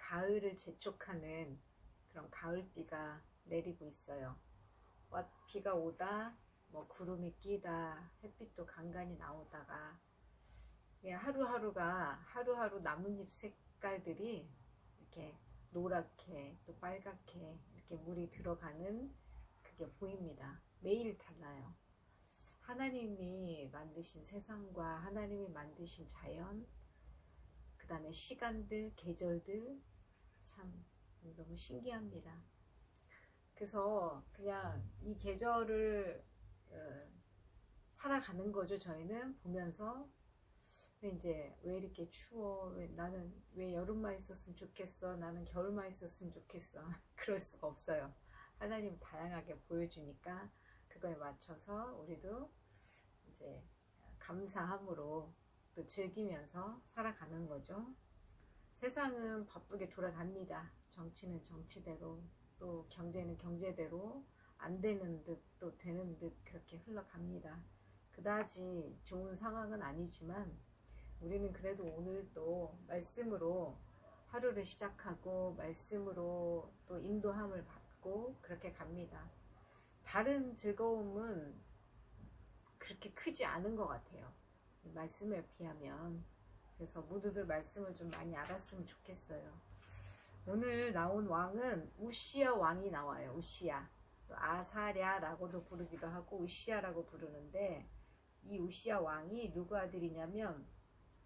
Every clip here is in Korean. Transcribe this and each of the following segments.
가을을 재촉하는 그런 가을비가 내리고 있어요. 비가 오다 뭐 구름이 끼다 햇빛도 간간히 나오다가 그냥 하루하루 나뭇잎 색깔들이 이렇게 노랗게 또 빨갛게 이렇게 물이 들어가는 그게 보입니다. 매일 달라요. 하나님이 만드신 세상과 하나님이 만드신 자연, 그 다음에 시간들, 계절들 참 너무 신기합니다. 그래서 그냥 이 계절을 살아가는 거죠. 저희는 보면서. 근데 이제 왜 이렇게 추워? 나는 왜 여름만 있었으면 좋겠어? 나는 겨울만 있었으면 좋겠어? 그럴 수가 없어요. 하나님 다양하게 보여주니까 그거에 맞춰서 우리도 이제 감사함으로 또 즐기면서 살아가는 거죠. 세상은 바쁘게 돌아갑니다. 정치는 정치대로, 또 경제는 경제대로, 안 되는 듯 또 되는 듯 그렇게 흘러갑니다. 그다지 좋은 상황은 아니지만 우리는 그래도 오늘 또 말씀으로 하루를 시작하고 말씀으로 또 인도함을 받고 그렇게 갑니다. 다른 즐거움은 그렇게 크지 않은 것 같아요. 말씀에 비하면. 그래서 모두들 말씀을 좀 많이 알았으면 좋겠어요. 오늘 나온 왕은 우시야 왕이 나와요. 우시야. 아사랴라고도 부르기도 하고 우시야라고 부르는데, 이 우시야 왕이 누구 아들이냐면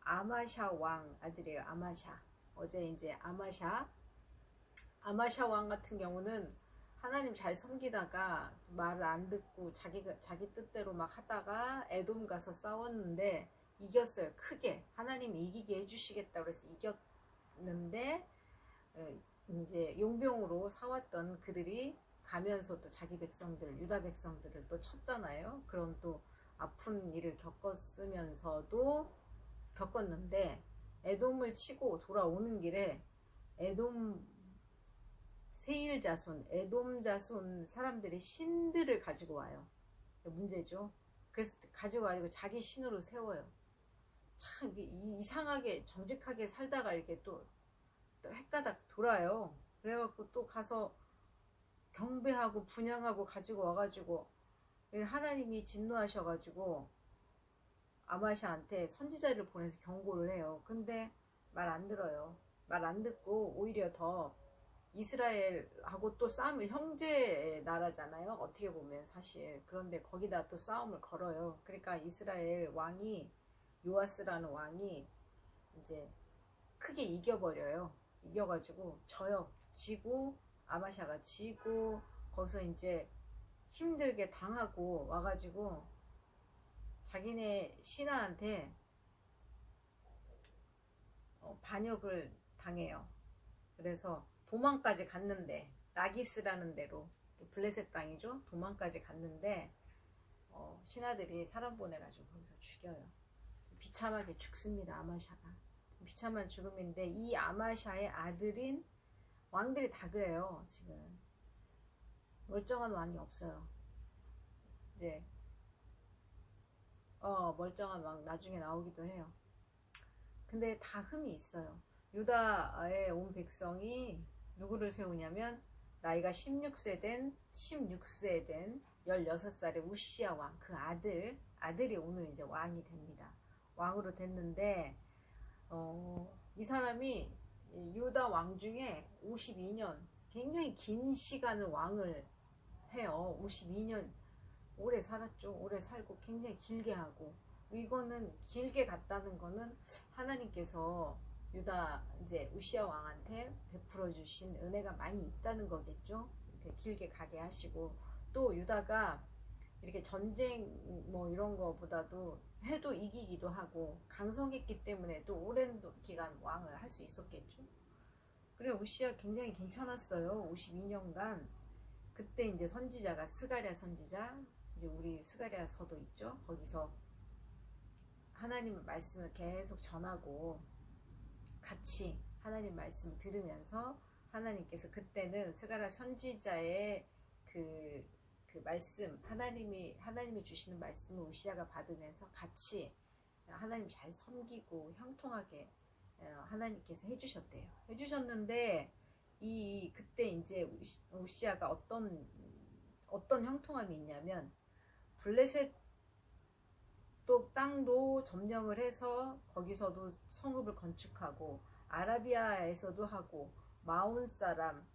아마샤 왕 아들이에요. 아마샤. 어제 이제 아마샤 왕 같은 경우는 하나님 잘 섬기다가 말을 안 듣고 자기 뜻대로 막 하다가 에돔 가서 싸웠는데 이겼어요. 크게. 하나님이 이기게 해주시겠다 그래서 이겼는데, 이제 용병으로 사왔던 그들이 가면서 또 자기 백성들, 유다 백성들을 또 쳤잖아요. 그런 또 아픈 일을 겪었는데 에돔을 치고 돌아오는 길에 세일 자손, 에돔 자손 사람들이 신들을 가지고 와요. 문제죠. 그래서 가지고 와서 자기 신으로 세워요. 참 이상하게 정직하게 살다가 이렇게 또 헷가닥 돌아요. 그래갖고 또 가서 경배하고 분향하고 가지고 와가지고 하나님이 진노하셔가지고 아마샤한테 선지자를 보내서 경고를 해요. 근데 말 안 들어요. 말 안 듣고 오히려 더 이스라엘하고 또 싸움을, 형제 나라잖아요. 어떻게 보면 사실. 그런데 거기다 또 싸움을 걸어요. 그러니까 이스라엘 왕이, 요아스라는 왕이 이제 크게 이겨버려요. 이겨가지고 져요. 지고 아마샤가 지고 거기서 이제 힘들게 당하고 와가지고 자기네 신하한테 반역을 당해요. 그래서 도망까지 갔는데, 라기스라는 데로, 블레셋 땅이죠. 도망까지 갔는데 신하들이 사람 보내가지고 거기서 죽여요. 비참하게 죽습니다. 아마샤가. 비참한 죽음인데, 이 아마샤의 아들인 왕들이 다 그래요. 지금 멀쩡한 왕이 없어요. 이제 멀쩡한 왕 나중에 나오기도 해요. 근데 다 흠이 있어요. 유다에 온 백성이 누구를 세우냐면 나이가 16세 된 16살의 우시야 왕, 그 아들이 오늘 이제 왕이 됩니다. 왕으로 됐는데 이 사람이 유다 왕 중에 52년, 굉장히 긴 시간을 왕을 해요. 52년 오래 살았죠. 오래 살고 굉장히 길게 하고, 이거는 길게 갔다는 거는 하나님께서 유다 이제 우시야 왕한테 베풀어 주신 은혜가 많이 있다는 거겠죠. 이렇게 길게 가게 하시고, 또 유다가 이렇게 전쟁 뭐 이런 거보다도 해도 이기기도 하고 강성했기 때문에 또 오랜 기간 왕을 할 수 있었겠죠. 그래 우시야 굉장히 괜찮았어요. 52년간. 그때 이제 선지자가 스가랴 선지자, 이제 우리 스가랴서도 있죠. 거기서 하나님 말씀을 계속 전하고 같이 하나님 말씀 들으면서, 하나님께서 그때는 스가랴 선지자의 그 말씀, 하나님이 주시는 말씀을 우시야가 받으면서 같이 하나님 잘 섬기고 형통하게 하나님께서 해주셨대요. 해주셨는데 그때 이제 우시아가 어떤 형통함이 있냐면 블레셋 또 땅도 점령을 해서 거기서도 성읍을 건축하고 아라비아에서도 하고 마온 사람,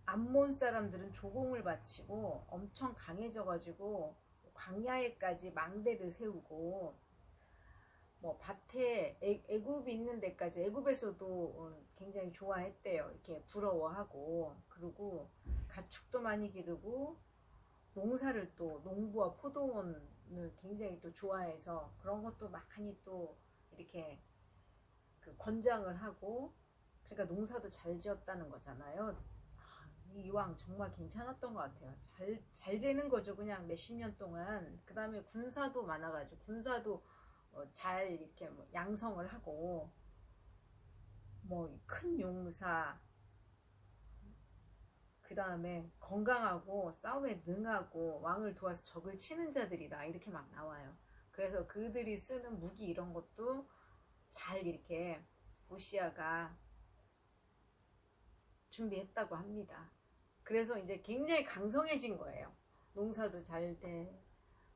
암몬 사람들은 조공을 바치고 엄청 강해져가지고 광야에까지 망대를 세우고 뭐 밭에 애굽이 있는 데까지 애굽에서도 굉장히 좋아했대요. 이렇게 부러워하고 그리고 가축도 많이 기르고 농사를 또 농부와 포도원을 굉장히 또 좋아해서 그런 것도 많이 또 이렇게 그 권장을 하고 그러니까 농사도 잘 지었다는 거잖아요. 이왕 정말 괜찮았던 것 같아요. 잘 되는 거죠. 그냥 몇십 년 동안. 그 다음에 군사도 많아가지고 군사도 잘 이렇게 뭐 양성을 하고 뭐 큰 용사 그 다음에 건강하고 싸움에 능하고 왕을 도와서 적을 치는 자들이다 이렇게 막 나와요. 그래서 그들이 쓰는 무기 이런 것도 잘 이렇게 우시아가 준비했다고 합니다. 그래서 이제 굉장히 강성해진 거예요. 농사도 잘 돼,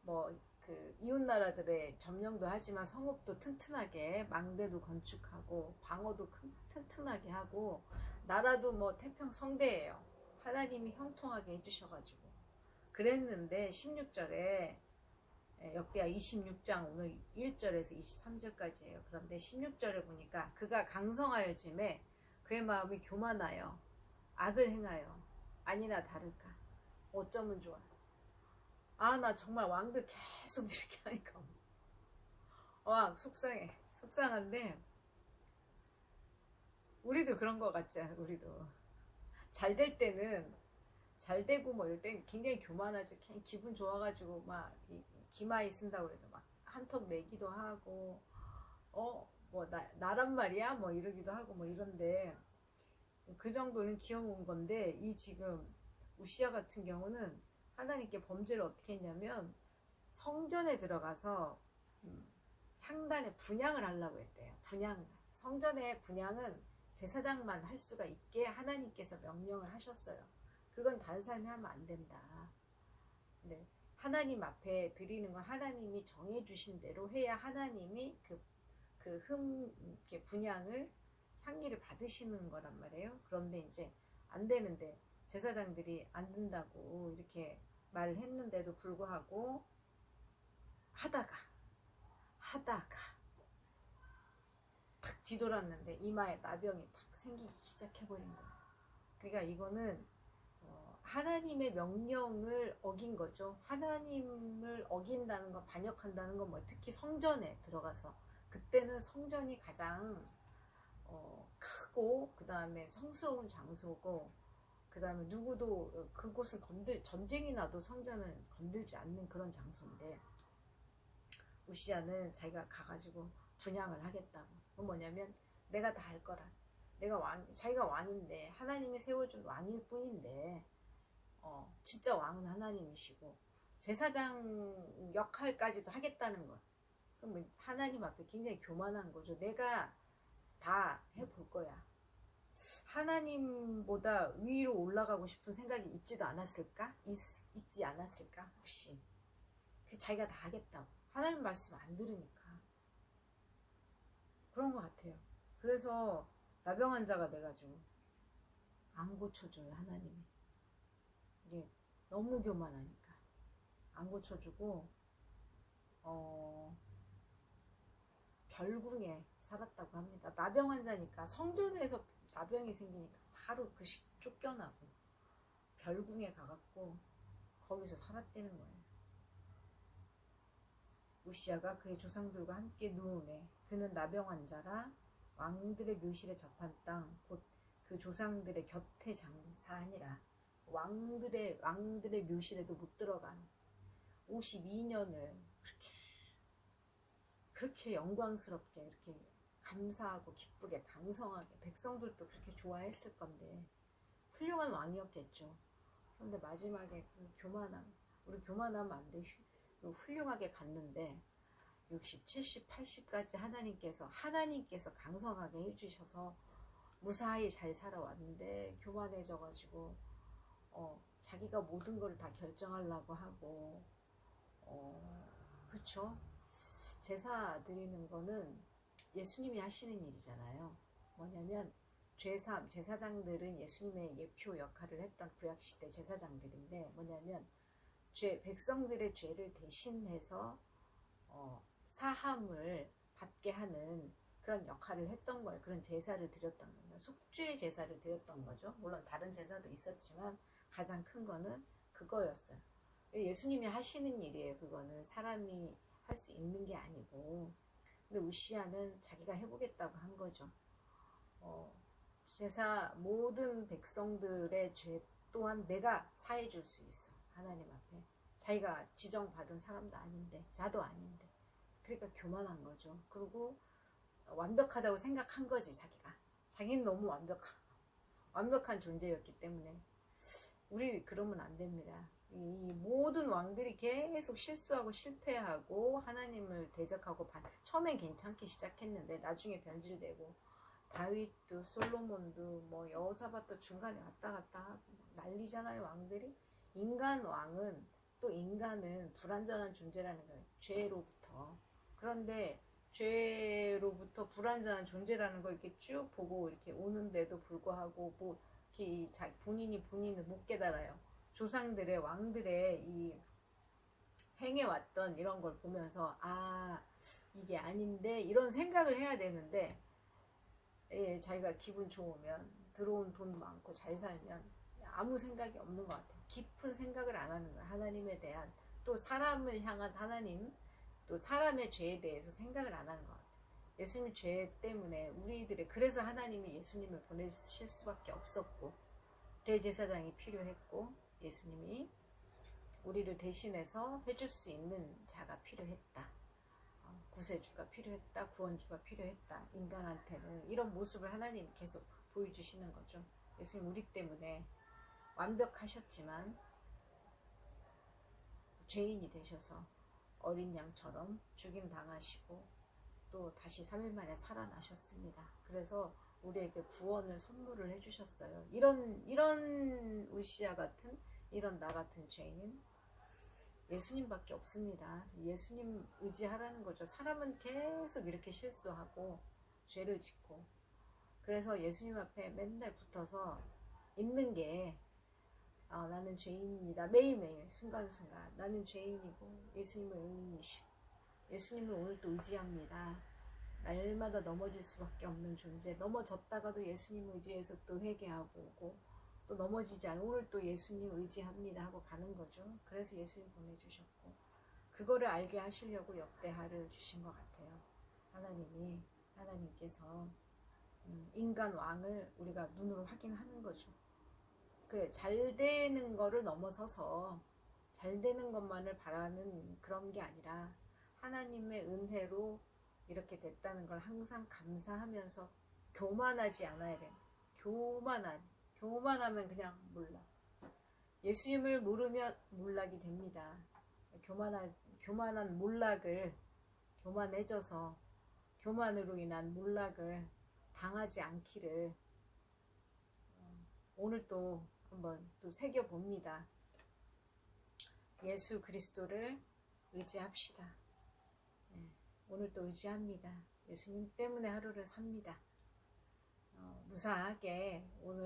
뭐 그 이웃 나라들의 점령도 하지만 성읍도 튼튼하게 망대도 건축하고 방어도 튼튼하게 하고 나라도 뭐 태평성대예요. 하나님이 형통하게 해주셔가지고 그랬는데 16절에 역대하 26장 오늘 1절에서 23절까지예요. 그런데 16절에 보니까 그가 강성하여짐에 그의 마음이 교만하여 악을 행하여 아니나 다를까 어쩌면 좋아. 나 정말 왕들 계속 이렇게 하니까 속상해. 속상한데 우리도 그런 거 같지 않아? 우리도 잘 될 때는 잘 되고 뭐 이럴 땐 굉장히 교만하죠. 기분 좋아가지고 막 기마이 쓴다고 그래서 막 한턱 내기도 하고 뭐 나란 말이야 뭐 이러기도 하고 뭐 이런데 그 정도는 귀여운 건데 이 지금 우시아 같은 경우는 하나님께 범죄를 어떻게 했냐면 성전에 들어가서 향단에 분향을 하려고 했대요. 분향. 성전의 분향은 제사장만 할 수가 있게 하나님께서 명령을 하셨어요. 그건 다른 사람이 하면 안 된다. 네. 하나님 앞에 드리는 건 하나님이 정해주신 대로 해야 하나님이 이렇게 분향을 향기를 받으시는 거란 말이에요. 그런데 이제 안 되는데 제사장들이 안 된다고 이렇게 말을 했는데도 불구하고 하다가 탁 뒤돌았는데 이마에 나병이 탁 생기기 시작해버린 거예요. 그러니까 이거는 하나님의 명령을 어긴 거죠. 하나님을 어긴다는 거, 반역한다는 건 뭐 특히 성전에 들어가서 그때는 성전이 가장 크고 그 다음에 성스러운 장소고 그 다음에 누구도 그곳은 전쟁이 나도 성전은 건들지 않는 그런 장소인데 우시아는 자기가 가가지고 분향을 하겠다고. 그건 뭐냐면 내가 다 할 거라. 자기가 왕인데 하나님이 세워준 왕일 뿐인데 진짜 왕은 하나님이시고 제사장 역할까지도 하겠다는 거. 그럼 하나님 앞에 굉장히 교만한 거죠. 내가 다 해볼 거야. 하나님보다 위로 올라가고 싶은 생각이 있지도 않았을까? 있지 않았을까? 혹시 자기가 다 하겠다고. 하나님 말씀 안 들으니까 그런 것 같아요. 그래서 나병 환자가 돼가지고 안 고쳐줘요. 하나님이. 이게 너무 교만하니까 안 고쳐주고 별궁에 살았다고 합니다. 나병 환자니까 성전에서 나병이 생기니까 바로 쫓겨나고 별궁에 가갖고 거기서 살았다는 거예요. 우시아가 그의 조상들과 함께 누움에 그는 나병 환자라 왕들의 묘실에 접한 땅 곧 그 조상들의 곁에 장사하니라. 왕들의 묘실에도 못 들어간 52년을 그렇게 영광스럽게 이렇게 감사하고 기쁘게 강성하게 백성들도 그렇게 좋아했을 건데 훌륭한 왕이었겠죠. 그런데 마지막에 우리 교만하면 안 돼. 훌륭하게 갔는데 60, 70, 80까지 하나님께서 강성하게 해주셔서 무사히 잘 살아왔는데 교만해져가지고 자기가 모든 걸 다 결정하려고 하고 그쵸? 제사 드리는 거는 예수님이 하시는 일이잖아요. 뭐냐면 제사장들은 예수님의 예표 역할을 했던 구약시대 제사장들인데 뭐냐면 백성들의 죄를 대신해서 사함을 받게 하는 그런 역할을 했던 거예요. 그런 제사를 드렸던 거예요. 속죄의 제사를 드렸던 거죠. 물론 다른 제사도 있었지만 가장 큰 거는 그거였어요. 예수님이 하시는 일이에요. 그거는 사람이 할 수 있는 게 아니고. 근데 우시아는 자기가 해보겠다고 한 거죠. 모든 백성들의 죄 또한 내가 사해 줄 수 있어. 하나님 앞에. 자기가 지정받은 사람도 아닌데, 자도 아닌데. 그러니까 교만한 거죠. 그리고 완벽하다고 생각한 거지, 자기가. 자기는 너무 완벽한 존재였기 때문에. 우리 그러면 안 됩니다. 이 모든 왕들이 계속 실수하고 실패하고 하나님을 대적하고 처음엔 괜찮게 시작했는데 나중에 변질되고 다윗도 솔로몬도 뭐 여호사밧도 중간에 왔다 갔다 하고 난리잖아요. 왕들이. 인간은 불완전한 존재라는 거예요. 죄로부터. 그런데 죄로부터 불완전한 존재라는 걸 이렇게 쭉 보고 이렇게 오는데도 불구하고 본인을 못 깨달아요. 조상들의 왕들의 이 행해왔던 이런 걸 보면서 이게 아닌데 이런 생각을 해야 되는데 자기가 기분 좋으면 들어온 돈 많고 잘 살면 아무 생각이 없는 것 같아요. 깊은 생각을 안 하는 거예요. 하나님에 대한 또 사람을 향한 하나님 또 사람의 죄에 대해서 생각을 안 하는 것 같아요. 예수님 죄 때문에 그래서 하나님이 예수님을 보내실 수밖에 없었고 대제사장이 필요했고 예수님이 우리를 대신해서 해줄 수 있는 자가 필요했다. 구세주가 필요했다. 구원주가 필요했다. 인간한테는 이런 모습을 하나님이 계속 보여주시는 거죠. 예수님 우리 때문에 완벽하셨지만 죄인이 되셔서 어린 양처럼 죽임 당하시고 또 다시 3일 만에 살아나셨습니다. 그래서 우리에게 구원을 선물을 해주셨어요. 이런 우시아 같은 이런 나 같은 죄인은 예수님밖에 없습니다. 예수님 의지하라는 거죠. 사람은 계속 이렇게 실수하고 죄를 짓고 그래서 예수님 앞에 맨날 붙어서 있는 게 나는 죄인입니다. 매일매일 순간순간 나는 죄인이고 예수님을 오늘도 의지합니다. 날마다 넘어질 수밖에 없는 존재. 넘어졌다가도 예수님 의지해서 또 회개하고 오고 또 넘어지지 않아 오늘 또 예수님 의지합니다 하고 가는 거죠. 그래서 예수님 보내주셨고 그거를 알게 하시려고 역대하를 주신 것 같아요. 하나님께서 인간 왕을 우리가 눈으로 확인하는 거죠. 그래, 잘 되는 거를 넘어서서 잘 되는 것만을 바라는 그런 게 아니라 하나님의 은혜로 이렇게 됐다는 걸 항상 감사하면서 교만하지 않아야 돼요. 교만하면 그냥 몰락. 예수님을 모르면 몰락이 됩니다. 교만한 몰락을 교만해져서 교만으로 인한 몰락을 당하지 않기를 오늘 또 한번 또 새겨봅니다. 예수 그리스도를 의지합시다. 오늘 또 의지합니다. 예수님 때문에 하루를 삽니다. 무사하게 오늘